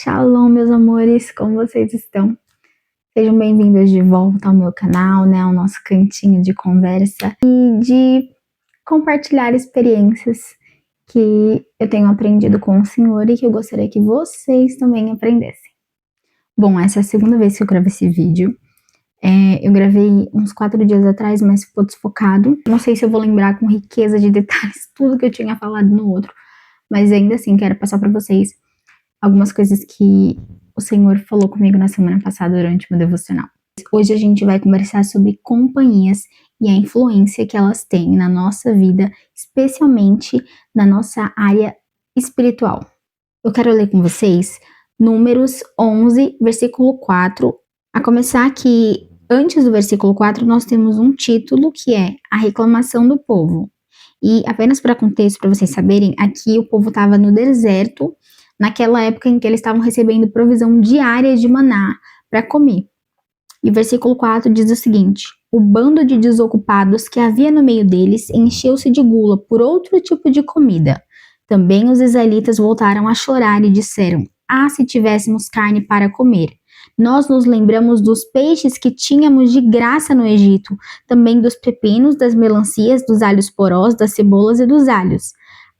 Shalom, meus amores, como vocês estão? Sejam bem-vindos de volta ao meu canal, ao nosso cantinho de conversa e de compartilhar experiências que eu tenho aprendido com o Senhor e que eu gostaria que vocês também aprendessem. Bom, essa é a segunda vez que eu gravo esse vídeo. Eu gravei uns 4 dias atrás, mas ficou desfocado. Não sei se eu vou lembrar com riqueza de detalhes tudo que eu tinha falado no outro, mas ainda assim quero passar para vocês algumas coisas que o Senhor falou comigo na semana passada durante o meu devocional. Hoje a gente vai conversar sobre companhias e a influência que elas têm na nossa vida, especialmente na nossa área espiritual. Eu quero ler com vocês Números 11, versículo 4. A começar que, antes do versículo 4, nós temos um título que é A Reclamação do Povo. E apenas para contexto, para vocês saberem, aqui o povo estava no deserto, naquela época em que eles estavam recebendo provisão diária de maná para comer. E o versículo 4 diz o seguinte: o bando de desocupados que havia no meio deles encheu-se de gula por outro tipo de comida. Também os israelitas voltaram a chorar e disseram: ah, se tivéssemos carne para comer! Nós nos lembramos dos peixes que tínhamos de graça no Egito, também dos pepinos, das melancias, dos alhos porós, das cebolas e dos alhos.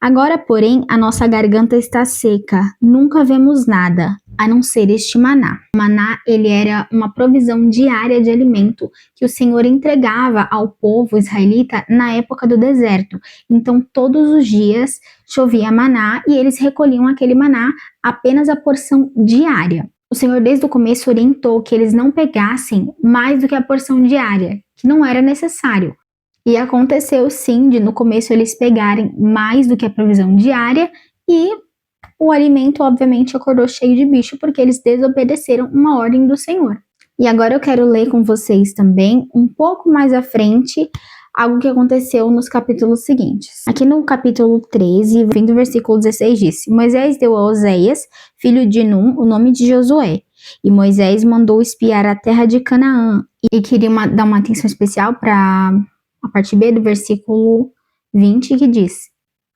Agora, porém, a nossa garganta está seca, nunca vemos nada, a não ser este maná. O maná, ele era uma provisão diária de alimento que o Senhor entregava ao povo israelita na época do deserto. Então, todos os dias chovia maná e eles recolhiam aquele maná, apenas a porção diária. O Senhor, desde o começo, orientou que eles não pegassem mais do que a porção diária, que não era necessário. E aconteceu sim de no começo eles pegarem mais do que a provisão diária e o alimento obviamente acordou cheio de bicho porque eles desobedeceram uma ordem do Senhor. E agora eu quero ler com vocês também, um pouco mais à frente, algo que aconteceu nos capítulos seguintes. Aqui no capítulo 13, vindo do versículo 16, disse: Moisés deu a Oséias, filho de Num, o nome de Josué. E Moisés mandou espiar a terra de Canaã. E queria dar uma atenção especial para a parte B do versículo 20, que diz: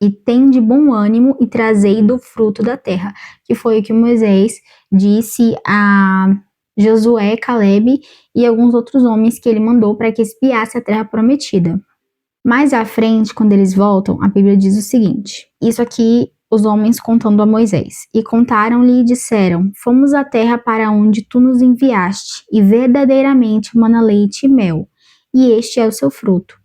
e tende bom ânimo e trazei do fruto da terra, que foi o que Moisés disse a Josué, Caleb e alguns outros homens que ele mandou para que espiasse a terra prometida. Mais à frente, quando eles voltam, a Bíblia diz o seguinte: isso aqui os homens contando a Moisés. E contaram-lhe e disseram: fomos à terra para onde tu nos enviaste, e verdadeiramente mana leite e mel, e este é o seu fruto.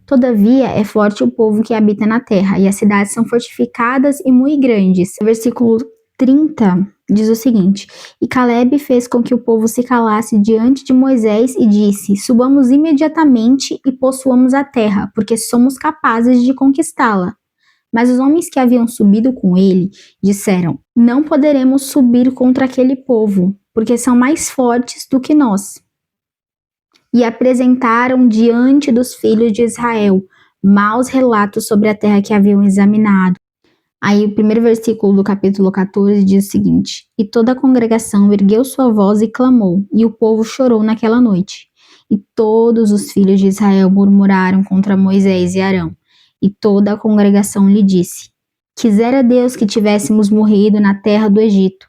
Todavia é forte o povo que habita na terra, e as cidades são fortificadas e muito grandes. O versículo 30 diz o seguinte: e Caleb fez com que o povo se calasse diante de Moisés e disse: subamos imediatamente e possuamos a terra, porque somos capazes de conquistá-la. Mas os homens que haviam subido com ele disseram: não poderemos subir contra aquele povo, porque são mais fortes do que nós. E apresentaram diante dos filhos de Israel maus relatos sobre a terra que haviam examinado. Aí o primeiro versículo do capítulo 14 diz o seguinte: e toda a congregação ergueu sua voz e clamou, e o povo chorou naquela noite. E todos os filhos de Israel murmuraram contra Moisés e Arão. E toda a congregação lhe disse: quisera Deus que tivéssemos morrido na terra do Egito,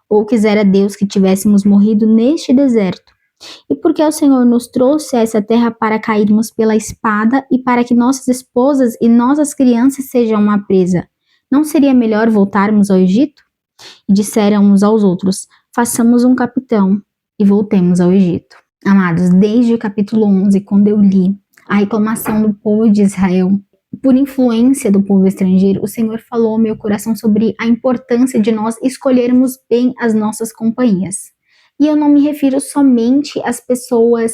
ou quisera Deus que tivéssemos morrido neste deserto. E porque o Senhor nos trouxe a essa terra para cairmos pela espada e para que nossas esposas e nossas crianças sejam uma presa, não seria melhor voltarmos ao Egito? E disseram uns aos outros: façamos um capitão e voltemos ao Egito. Amados, desde o capítulo 11, quando eu li a reclamação do povo de Israel, por influência do povo estrangeiro, o Senhor falou ao meu coração sobre a importância de nós escolhermos bem as nossas companhias. E eu não me refiro somente às pessoas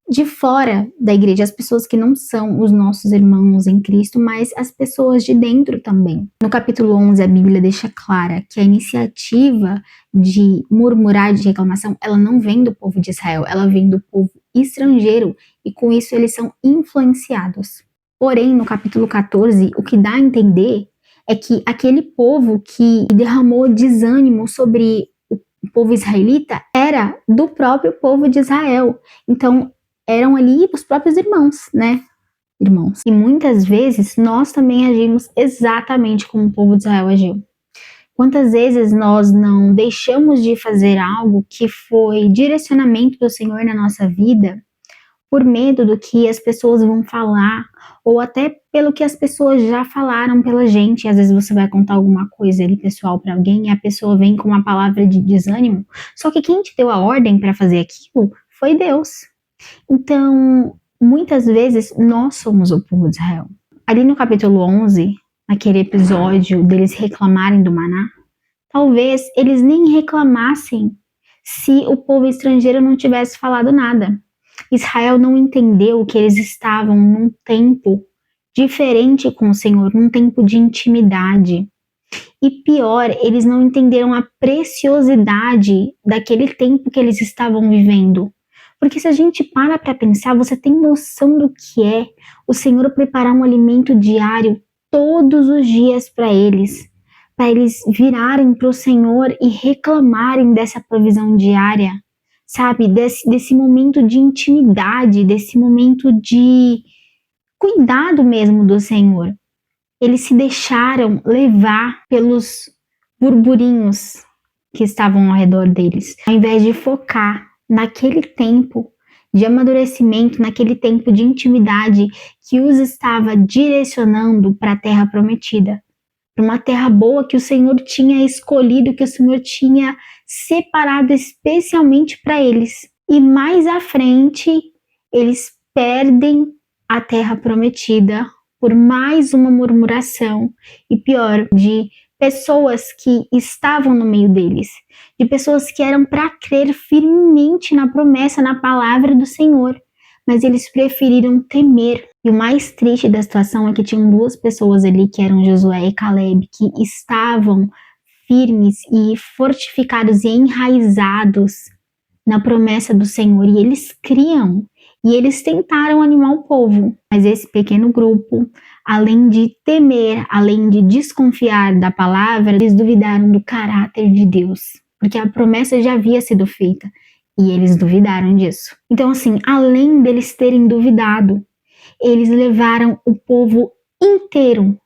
de fora da igreja, as pessoas que não são os nossos irmãos em Cristo, mas as pessoas de dentro também. No capítulo 11, a Bíblia deixa clara que a iniciativa de murmurar, de reclamação, ela não vem do povo de Israel, ela vem do povo estrangeiro, e com isso eles são influenciados. Porém, no capítulo 14, o que dá a entender é que aquele povo que derramou desânimo sobre o povo israelita era do próprio povo de Israel. Então, eram ali os próprios irmãos, né? E muitas vezes nós também agimos exatamente como o povo de Israel agiu. Quantas vezes nós não deixamos de fazer algo que foi direcionamento do Senhor na nossa vida por medo do que as pessoas vão falar, ou até pelo que as pessoas já falaram pela gente. Às vezes você vai contar alguma coisa ali pessoal para alguém e a pessoa vem com uma palavra de desânimo, só que quem te deu a ordem para fazer aquilo foi Deus. Então, muitas vezes nós somos o povo de Israel. Ali no capítulo 11, naquele episódio deles reclamarem do maná, talvez eles nem reclamassem se o povo estrangeiro não tivesse falado nada. Israel não entendeu que eles estavam num tempo diferente com o Senhor, num tempo de intimidade. E pior, eles não entenderam a preciosidade daquele tempo que eles estavam vivendo. Porque se a gente para pensar, você tem noção do que é o Senhor preparar um alimento diário todos os dias para eles virarem para o Senhor e reclamarem dessa provisão diária, sabe? Desse momento de intimidade, desse momento de cuidado mesmo do Senhor. Eles se deixaram levar pelos burburinhos que estavam ao redor deles, ao invés de focar naquele tempo de amadurecimento, naquele tempo de intimidade que os estava direcionando para a terra prometida, para uma terra boa que o Senhor tinha escolhido, que o Senhor tinha separado especialmente para eles. E mais à frente, eles perdem a terra prometida por mais uma murmuração, e pior, de pessoas que estavam no meio deles, de pessoas que eram para crer firmemente na promessa, na palavra do Senhor, mas eles preferiram temer. E o mais triste da situação é que tinham duas pessoas ali, que eram Josué e Caleb, que estavam firmes e fortificados e enraizados na promessa do Senhor, e eles criam, e eles tentaram animar o povo, mas esse pequeno grupo, além de temer, além de desconfiar da palavra, eles duvidaram do caráter de Deus, porque a promessa já havia sido feita, e eles duvidaram disso. Então, assim, além deles terem duvidado, eles levaram o povo inteiro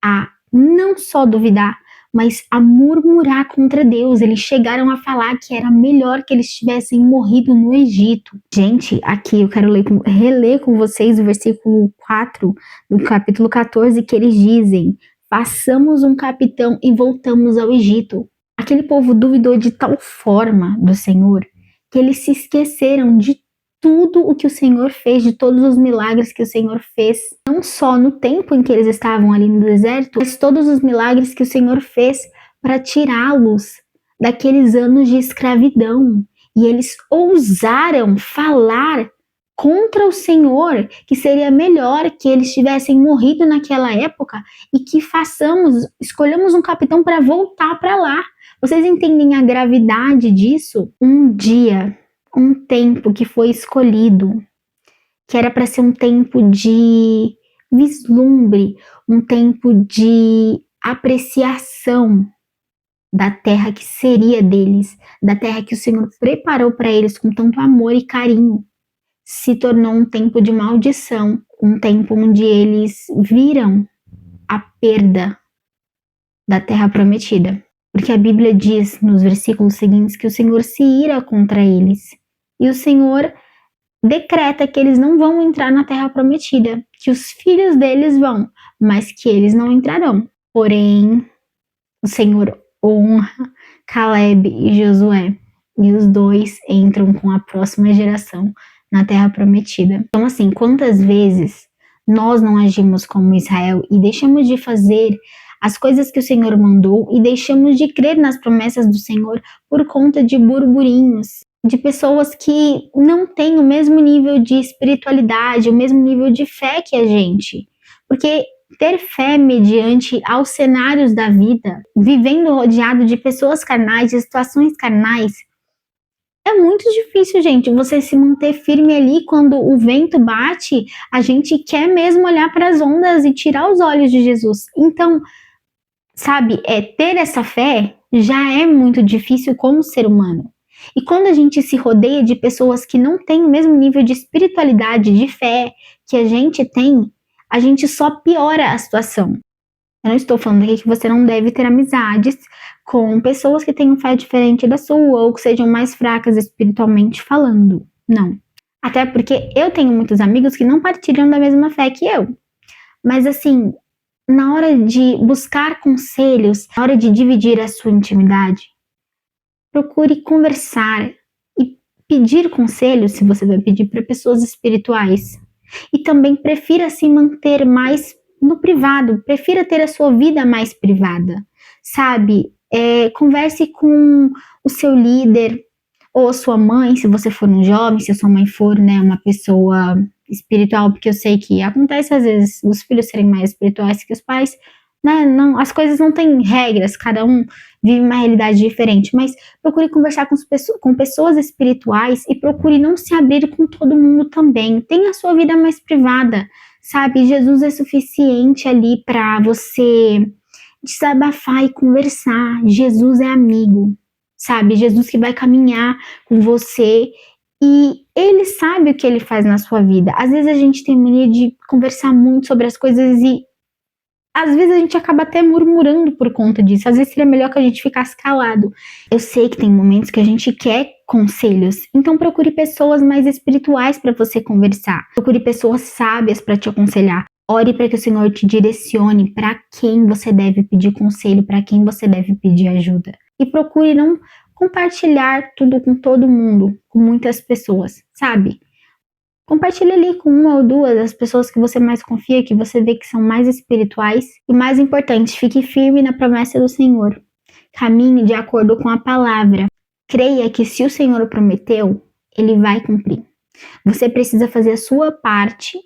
a não só duvidar, mas a murmurar contra Deus. Eles chegaram a falar que era melhor que eles tivessem morrido no Egito. Gente, aqui eu quero reler com vocês o versículo 4 do capítulo 14, que eles dizem: façamos um capitão e voltamos ao Egito. Aquele povo duvidou de tal forma do Senhor que eles se esqueceram de tudo o que o Senhor fez, de todos os milagres que o Senhor fez, não só no tempo em que eles estavam ali no deserto, mas todos os milagres que o Senhor fez para tirá-los daqueles anos de escravidão. E eles ousaram falar contra o Senhor, que seria melhor que eles tivessem morrido naquela época e que escolhamos um capitão para voltar para lá. Vocês entendem a gravidade disso? Um dia, um tempo que foi escolhido, que era para ser um tempo de vislumbre, um tempo de apreciação da terra que seria deles, da terra que o Senhor preparou para eles com tanto amor e carinho, se tornou um tempo de maldição, um tempo onde eles viram a perda da terra prometida. Porque a Bíblia diz nos versículos seguintes que o Senhor se ira contra eles. E o Senhor decreta que eles não vão entrar na terra prometida, que os filhos deles vão, mas que eles não entrarão. Porém, o Senhor honra Caleb e Josué, e os dois entram com a próxima geração na terra prometida. Então, assim, quantas vezes nós não agimos como Israel e deixamos de fazer as coisas que o Senhor mandou e deixamos de crer nas promessas do Senhor por conta de burburinhos, de pessoas que não têm o mesmo nível de espiritualidade, o mesmo nível de fé que a gente. Porque ter fé mediante aos cenários da vida, vivendo rodeado de pessoas carnais, de situações carnais, é muito difícil, gente, você se manter firme ali quando o vento bate, a gente quer mesmo olhar para as ondas e tirar os olhos de Jesus. Então, sabe, ter essa fé já é muito difícil como ser humano. E quando a gente se rodeia de pessoas que não têm o mesmo nível de espiritualidade, de fé que a gente tem, a gente só piora a situação. Eu não estou falando aqui que você não deve ter amizades com pessoas que tenham fé diferente da sua ou que sejam mais fracas espiritualmente falando. Não. Até porque eu tenho muitos amigos que não partilham da mesma fé que eu. Mas assim, na hora de buscar conselhos, na hora de dividir a sua intimidade, procure conversar e pedir conselhos, se você vai pedir, para pessoas espirituais. E também prefira se manter mais no privado, prefira ter a sua vida mais privada, sabe? Converse com o seu líder ou a sua mãe, se você for um jovem, se a sua mãe for, né, uma pessoa espiritual, porque eu sei que acontece às vezes os filhos serem mais espirituais que os pais, né? Não, as coisas não têm regras, cada um vive uma realidade diferente, mas procure conversar com pessoas espirituais e procure não se abrir com todo mundo também. Tenha a sua vida mais privada, sabe? Jesus é suficiente ali para você desabafar e conversar. Jesus é amigo, sabe? Jesus que vai caminhar com você e ele sabe o que ele faz na sua vida. Às vezes a gente tem mania de conversar muito sobre as coisas e às vezes a gente acaba até murmurando por conta disso. Às vezes seria melhor que a gente ficasse calado. Eu sei que tem momentos que a gente quer conselhos. Então procure pessoas mais espirituais para você conversar. Procure pessoas sábias para te aconselhar. Ore para que o Senhor te direcione para quem você deve pedir conselho, para quem você deve pedir ajuda. E procure não compartilhar tudo com todo mundo, com muitas pessoas, sabe? Compartilhe ali com uma ou duas as pessoas que você mais confia, que você vê que são mais espirituais. E mais importante, fique firme na promessa do Senhor. Caminhe de acordo com a palavra. Creia que se o Senhor prometeu, Ele vai cumprir. Você precisa fazer a sua parte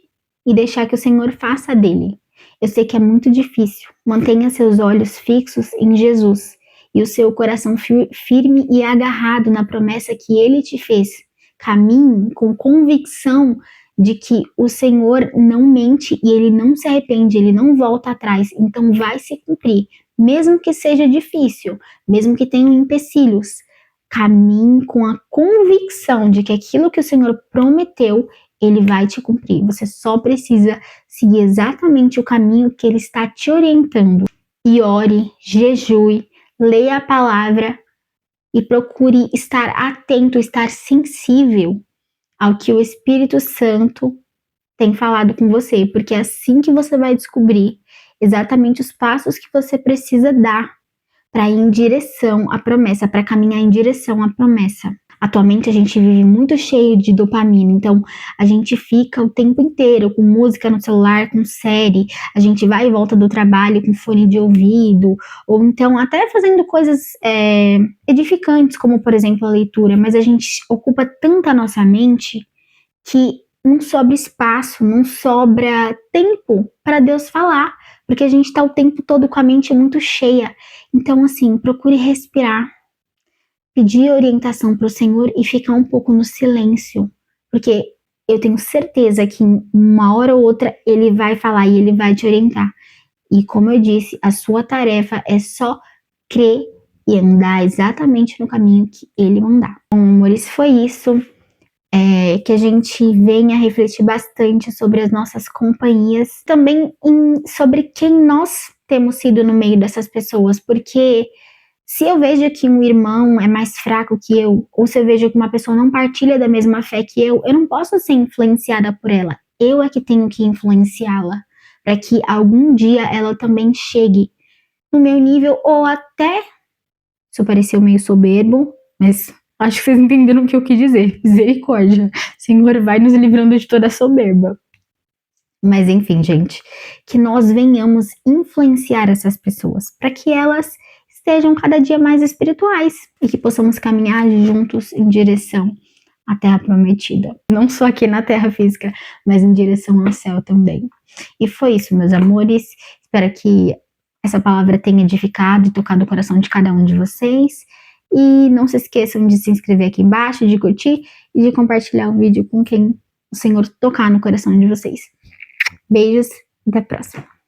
e deixar que o Senhor faça a dele. Eu sei que é muito difícil. Mantenha seus olhos fixos em Jesus e o seu coração firme e agarrado na promessa que Ele te fez. Caminhe com convicção de que o Senhor não mente e Ele não se arrepende, Ele não volta atrás, então vai se cumprir, mesmo que seja difícil, mesmo que tenha empecilhos. Caminhe com a convicção de que aquilo que o Senhor prometeu, Ele vai te cumprir. Você só precisa seguir exatamente o caminho que Ele está te orientando. E ore, jejue, leia a palavra, e procure estar atento, estar sensível ao que o Espírito Santo tem falado com você, porque é assim que você vai descobrir exatamente os passos que você precisa dar para ir em direção à promessa, para caminhar em direção à promessa. Atualmente a gente vive muito cheio de dopamina, então a gente fica o tempo inteiro com música no celular, com série, a gente vai e volta do trabalho com fone de ouvido, ou então até fazendo coisas edificantes, como por exemplo a leitura, mas a gente ocupa tanto a nossa mente que não sobra espaço, não sobra tempo para Deus falar, porque a gente está o tempo todo com a mente muito cheia. Então assim, procure respirar, pedir orientação para o Senhor e ficar um pouco no silêncio, porque eu tenho certeza que em uma hora ou outra Ele vai falar e Ele vai te orientar. E como eu disse, a sua tarefa é só crer e andar exatamente no caminho que Ele mandar. Bom, amores, foi isso. Que a gente venha refletir bastante sobre as nossas companhias, também sobre quem nós temos sido no meio dessas pessoas, porque se eu vejo que um irmão é mais fraco que eu, ou se eu vejo que uma pessoa não partilha da mesma fé que eu não posso ser influenciada por ela. Eu é que tenho que influenciá-la, para que algum dia ela também chegue no meu nível, ou até, isso pareceu meio soberbo, mas acho que vocês entenderam o que eu quis dizer. Misericórdia. Senhor, vai nos livrando de toda soberba. Mas enfim, gente, que nós venhamos influenciar essas pessoas, para que elas estejam cada dia mais espirituais e que possamos caminhar juntos em direção à Terra Prometida. Não só aqui na Terra física, mas em direção ao céu também. E foi isso, meus amores. Espero que essa palavra tenha edificado e tocado o coração de cada um de vocês. E não se esqueçam de se inscrever aqui embaixo, de curtir e de compartilhar o vídeo com quem o Senhor tocar no coração de vocês. Beijos, até a próxima.